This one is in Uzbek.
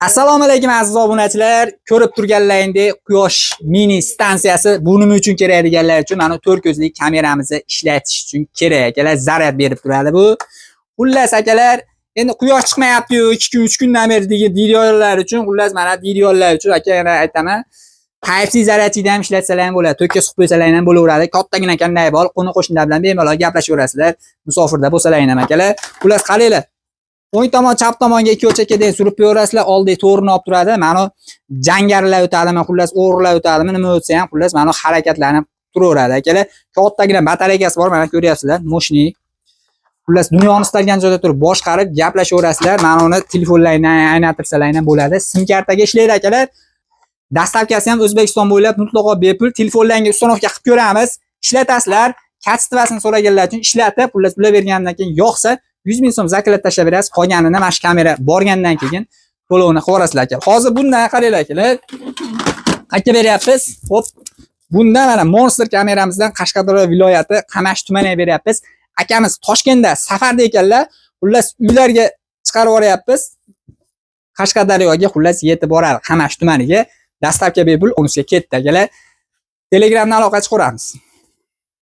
Assalomu alaykum aziz obunachilar. Ko'rib turganlaringdek Quyosh mini stansiyasi bu nima uchun kerak deganlar uchun mana 4 ko'zli kameramizni ishlatish uchun kerak. Akalar zaryad berib turadi bu. Xullas akalar, endi quyosh chiqmayapti-yu 2 kun 3 kundan beri degan videolar uchun, xullas mana videolar uchun aka yana aytaman. Type-C zaryadchida ham ishlatsalar ham bo'ladi, to'kka suqib qo'ysalar ham bo'laveradi. Kattagina kanday bor, qo'ni-qo'shnilar bilan bemalol gaplashaverasizlar. Musofirda bo'lsalar ham akalar. Xullas qaranglar. O'ng tomon, chap tomonga 2 o'chakkadan surib qo'yaverasizlar. Oldiga to'g'rini olib turadi. Mana jangarilar o'tadimi, xullas o'g'rilar o'tadimi, nima o'tsa ham xullas mana harakatlanib turaveradi akalar. Kattagina batareykasi bor, mana ko'ryapsizlar. Moshni. Xullas dunyoni istalgan joyda turib boshqarib gaplashaverasizlar. Mana uni telefonlaringdan aylantirsalar ham bo'ladi. Sim kartaga ishlaydi akalar. Dastavkasi ham O'zbekiston bo'ylab mutlaqo bepul. Telefonlaringga uстановка qilib ko'ramiz. Ishlatasizlar. Katstivasini so'raganlar uchun ishlatib, xullas pul bergandan keyin yo'qsa 100 ming so'm zakolat tashlab berasiz. Qolganini mana shu kamera borgandan keyin to'lovini qilib yuborasizlar aka. Hozir bundan qaranglar akalar. Qayerga beryapmiz? Xo'p. Bundan mana Monster kameramizdan Qashqadaryo viloyati Qamash tumaniga beryapmiz. Akamiz Toshkentda safarda ekanlar. Xullas uylarga chiqarib yuboryapmiz. Qashqadaryoga xullas yetib boradi Qamash tumaniga. Dastavka bepul, unisiga ketdi akalar. Telegramdan aloqa chiqaramiz.